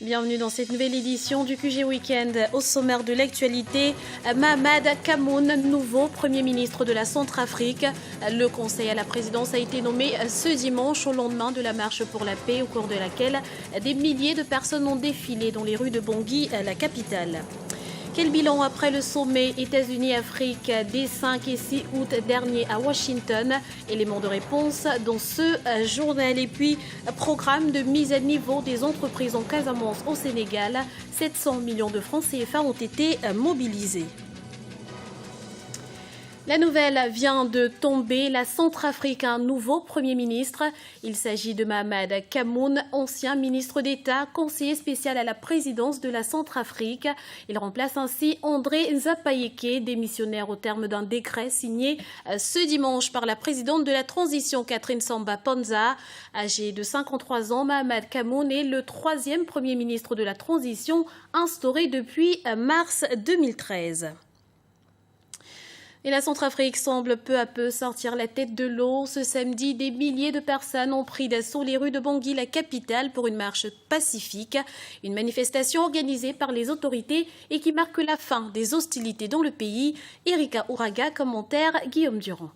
Bienvenue dans cette nouvelle édition du QG Weekend. Au sommaire de l'actualité, Mahamat Kammoun, nouveau Premier ministre de la Centrafrique. Le conseil à la présidence a été nommé ce dimanche au lendemain de la marche pour la paix au cours de laquelle des milliers de personnes ont défilé dans les rues de Bangui, la capitale. Quel bilan après le sommet États-Unis-Afrique des 5 et 6 août dernier à Washington? Éléments de réponse dans ce journal. Et puis, programme de mise à niveau des entreprises en Casamance au Sénégal. 700 millions de francs CFA ont été mobilisés. La nouvelle vient de tomber. La Centrafrique a un nouveau Premier ministre. Il s'agit de Mahamat Kammoun, ancien ministre d'État, conseiller spécial à la présidence de la Centrafrique. Il remplace ainsi André Nzapayeke, démissionnaire au terme d'un décret signé ce dimanche par la présidente de la transition, Catherine Samba Panza. Âgé de 53 ans, Mahamat Kammoun est le troisième Premier ministre de la transition instauré depuis mars 2013. Et la Centrafrique semble peu à peu sortir la tête de l'eau. Ce samedi, des milliers de personnes ont pris d'assaut les rues de Bangui, la capitale, pour une marche pacifique. Une manifestation organisée par les autorités et qui marque la fin des hostilités dans le pays. Erika Ouraga, commentaire Guillaume Durand.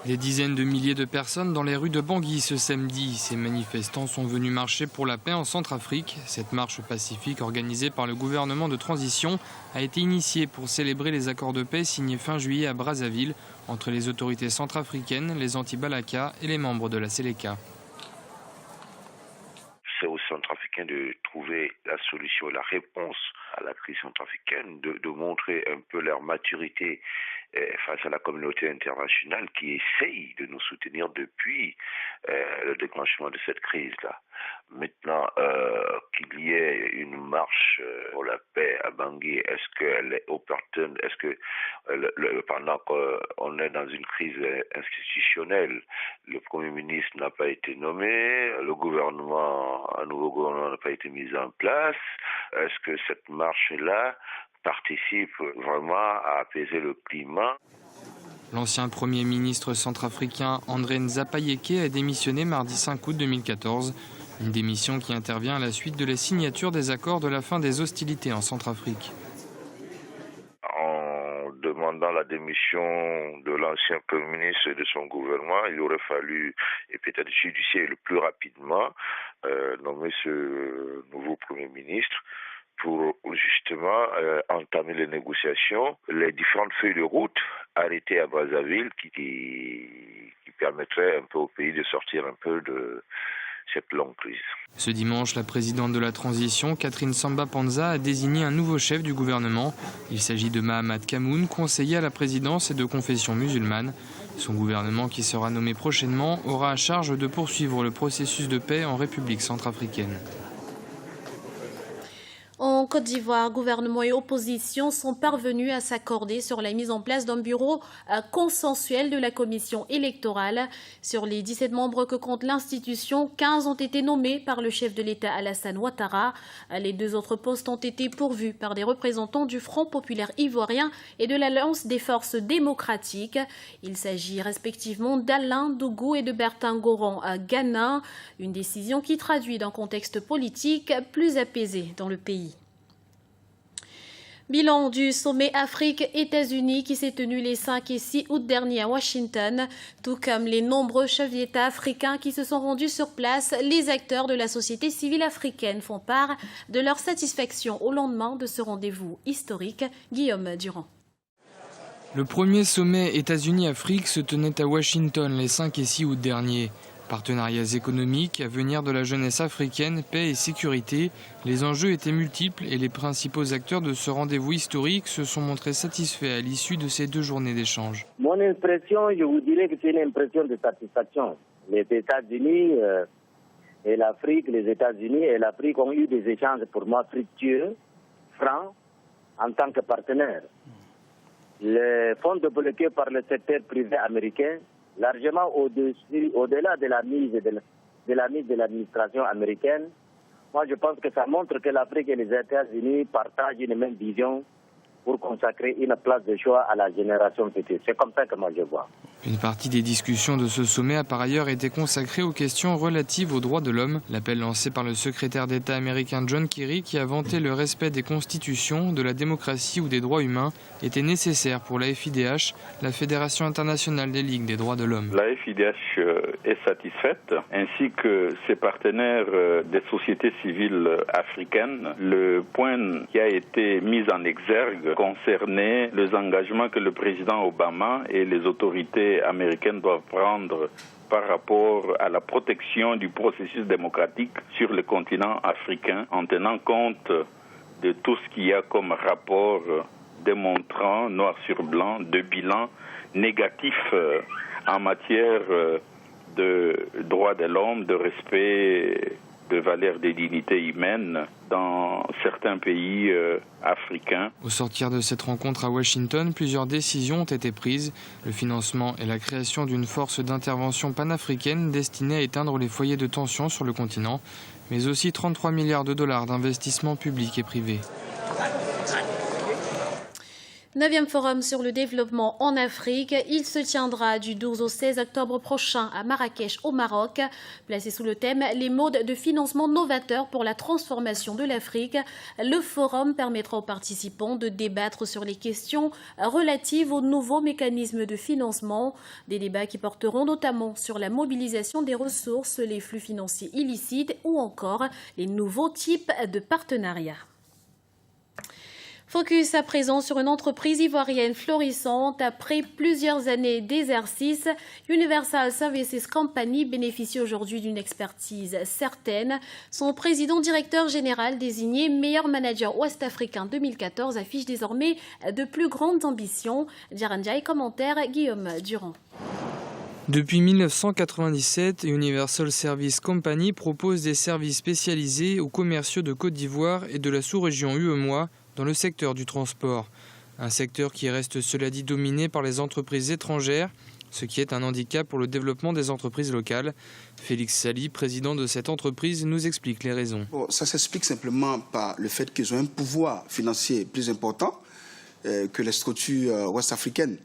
Des dizaines de milliers de personnes dans les rues de Bangui ce samedi. Ces manifestants sont venus marcher pour la paix en Centrafrique. Cette marche pacifique organisée par le gouvernement de transition a été initiée pour célébrer les accords de paix signés fin juillet à Brazzaville entre les autorités centrafricaines, les anti-Balaka et les membres de la Séléka. C'est aux Centrafricains de trouver la solution, la réponse à la crise centrafricaine, de montrer un peu leur maturité face à la communauté internationale qui essaye de nous soutenir depuis le déclenchement de cette crise-là. Maintenant, qu'il y ait une marche pour la paix à Bangui, est-ce qu'elle est opportune? Est-ce que pendant qu'on est dans une crise institutionnelle, le Premier ministre n'a pas été nommé, un nouveau gouvernement n'a pas été mis en place, est-ce que cette marche-là participe vraiment à apaiser le climat? L'ancien Premier ministre centrafricain André Nzapayeke a démissionné mardi 5 août 2014. Une démission qui intervient à la suite de la signature des accords de la fin des hostilités en Centrafrique. En demandant la démission de l'ancien Premier ministre et de son gouvernement, il aurait fallu, et peut-être judiciaire le plus rapidement, nommer ce nouveau Premier ministre pour justement entamer les négociations, les différentes feuilles de route arrêtées à Brazzaville qui permettraient un peu au pays de sortir un peu de cette longue crise. Ce dimanche, la présidente de la transition, Catherine Samba Panza, a désigné un nouveau chef du gouvernement. Il s'agit de Mahamat Kammoun, conseiller à la présidence et de confession musulmane. Son gouvernement, qui sera nommé prochainement, aura à charge de poursuivre le processus de paix en République centrafricaine. En Côte d'Ivoire, gouvernement et opposition sont parvenus à s'accorder sur la mise en place d'un bureau consensuel de la commission électorale. Sur les 17 membres que compte l'institution, 15 ont été nommés par le chef de l'État Alassane Ouattara. Les 2 autres postes ont été pourvus par des représentants du Front populaire ivoirien et de l'Alliance des forces démocratiques. Il s'agit respectivement d'Alain Dougou et de Bertin Goran à Ghana. Une décision qui traduit d'un contexte politique plus apaisé dans le pays. Bilan du sommet Afrique-États-Unis qui s'est tenu les 5 et 6 août dernier à Washington. Tout comme les nombreux chefs d'État africains qui se sont rendus sur place, les acteurs de la société civile africaine font part de leur satisfaction au lendemain de ce rendez-vous historique. Guillaume Durand. Le premier sommet États-Unis-Afrique se tenait à Washington les 5 et 6 août dernier. Partenariats économiques, avenir de la jeunesse africaine, paix et sécurité, les enjeux étaient multiples et les principaux acteurs de ce rendez-vous historique se sont montrés satisfaits à l'issue de ces 2 journées d'échange. Mon impression, je vous dirais que c'est une impression de satisfaction. Les États-Unis et l'Afrique, les États-Unis et l'Afrique ont eu des échanges pour moi fructueux, francs, en tant que partenaires. Les fonds débloqués par le secteur privé américain, largement au-delà de la mise de l'administration américaine, moi je pense que ça montre que l'Afrique et les États-Unis partagent une même vision pour consacrer une place de choix à la génération petite. C'est comme ça que moi je vois. Une partie des discussions de ce sommet a par ailleurs été consacrée aux questions relatives aux droits de l'homme. L'appel lancé par le secrétaire d'État américain John Kerry, qui a vanté le respect des constitutions, de la démocratie ou des droits humains, était nécessaire pour la FIDH, la Fédération internationale des ligues des droits de l'homme. La FIDH est satisfaite, ainsi que ses partenaires des sociétés civiles africaines. Le point qui a été mis en exergue concernait les engagements que le président Obama et les autorités américaines doivent prendre par rapport à la protection du processus démocratique sur le continent africain, en tenant compte de tout ce qu'il y a comme rapport démontrant, noir sur blanc, de bilan négatif en matière de droits de l'homme, de respect de valeurs de dignité humaine dans certains pays africains. Au sortir de cette rencontre à Washington, plusieurs décisions ont été prises. Le financement et la création d'une force d'intervention panafricaine destinée à éteindre les foyers de tension sur le continent, mais aussi 33 milliards de dollars d'investissements publics et privés. 9e forum sur le développement en Afrique. Il se tiendra du 12 au 16 octobre prochain à Marrakech au Maroc. Placé sous le thème « Les modes de financement novateurs pour la transformation de l'Afrique », le forum permettra aux participants de débattre sur les questions relatives aux nouveaux mécanismes de financement. Des débats qui porteront notamment sur la mobilisation des ressources, les flux financiers illicites ou encore les nouveaux types de partenariats. Focus à présent sur une entreprise ivoirienne florissante. Après plusieurs années d'exercice, Universal Services Company bénéficie aujourd'hui d'une expertise certaine. Son président-directeur général désigné meilleur manager ouest-africain 2014 affiche désormais de plus grandes ambitions. Djaranjai, commentaire Guillaume Durand. Depuis 1997, Universal Service Company propose des services spécialisés aux commerciaux de Côte d'Ivoire et de la sous-région UEMOA dans le secteur du transport. Un secteur qui reste, cela dit, dominé par les entreprises étrangères, ce qui est un handicap pour le développement des entreprises locales. Félix Sali, président de cette entreprise, nous explique les raisons. Ça s'explique simplement par le fait qu'ils ont un pouvoir financier plus important que les structures ouest-africaines.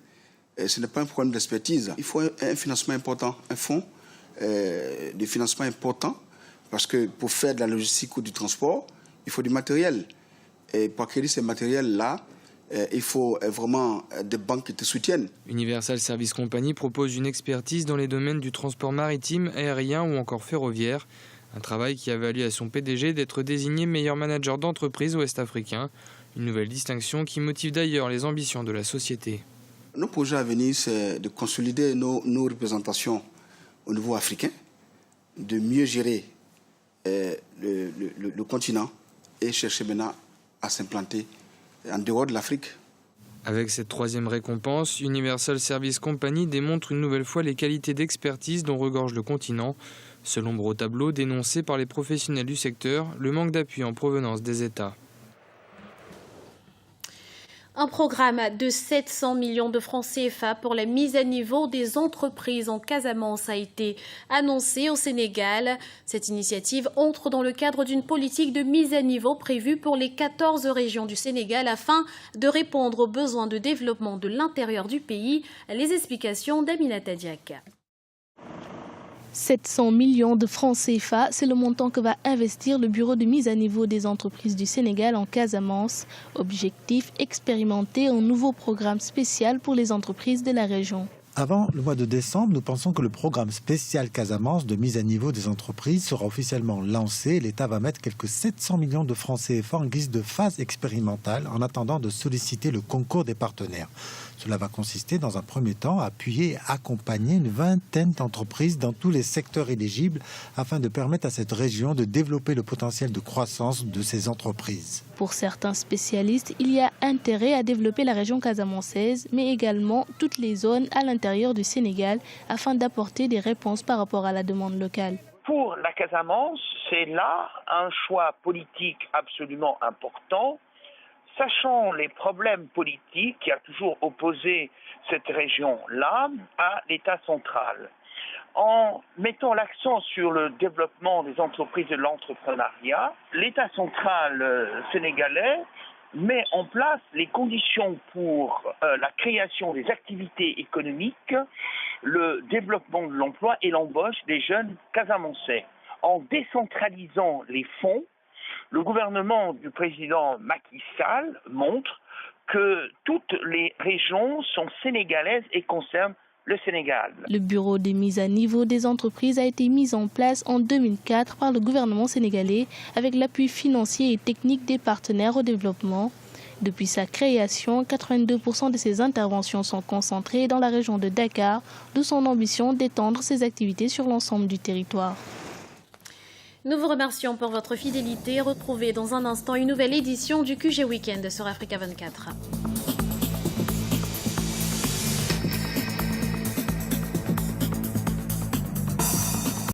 Ce n'est pas un problème d'expertise. Il faut un financement important, un fonds de financement important, parce que pour faire de la logistique ou du transport, il faut du matériel. Et pour acquérir ces matériels-là, il faut vraiment des banques qui te soutiennent. Universal Service Company propose une expertise dans les domaines du transport maritime, aérien ou encore ferroviaire. Un travail qui a valu à son PDG d'être désigné meilleur manager d'entreprise ouest-africain. Une nouvelle distinction qui motive d'ailleurs les ambitions de la société. Nos projets à venir, c'est de consolider nos représentations au niveau africain, de mieux gérer le continent et chercher maintenant à s'implanter en dehors de l'Afrique. Avec cette troisième récompense, Universal Service Company démontre une nouvelle fois les qualités d'expertise dont regorge le continent. Seul ombre au tableau dénoncé par les professionnels du secteur, le manque d'appui en provenance des États. Un programme de 700 millions de francs CFA pour la mise à niveau des entreprises en Casamance a été annoncé au Sénégal. Cette initiative entre dans le cadre d'une politique de mise à niveau prévue pour les 14 régions du Sénégal afin de répondre aux besoins de développement de l'intérieur du pays. Les explications d'Aminata Diak. 700 millions de francs CFA, c'est le montant que va investir le Bureau de mise à niveau des entreprises du Sénégal en Casamance. Objectif, expérimenter un nouveau programme spécial pour les entreprises de la région. Avant le mois de décembre, nous pensons que le programme spécial Casamance de mise à niveau des entreprises sera officiellement lancé. L'État va mettre quelques 700 millions de francs CFA en guise de phase expérimentale en attendant de solliciter le concours des partenaires. Cela va consister dans un premier temps à appuyer et accompagner une vingtaine d'entreprises dans tous les secteurs éligibles afin de permettre à cette région de développer le potentiel de croissance de ces entreprises. Pour certains spécialistes, il y a intérêt à développer la région casamançaise, mais également toutes les zones à l'intérieur du Sénégal afin d'apporter des réponses par rapport à la demande locale. Pour la Casamance, c'est là un choix politique absolument important. Sachant les problèmes politiques qui a toujours opposé cette région-là à l'État central, en mettant l'accent sur le développement des entreprises et de l'entrepreneuriat, l'État central sénégalais met en place les conditions pour la création des activités économiques, le développement de l'emploi et l'embauche des jeunes casamançais. En décentralisant les fonds, le gouvernement du président Macky Sall montre que toutes les régions sont sénégalaises et concernent le Sénégal. Le bureau de mise à niveau des entreprises a été mis en place en 2004 par le gouvernement sénégalais avec l'appui financier et technique des partenaires au développement. Depuis sa création, 82% de ses interventions sont concentrées dans la région de Dakar, d'où son ambition d'étendre ses activités sur l'ensemble du territoire. Nous vous remercions pour votre fidélité. Retrouvez dans un instant une nouvelle édition du QG Weekend sur Africa 24.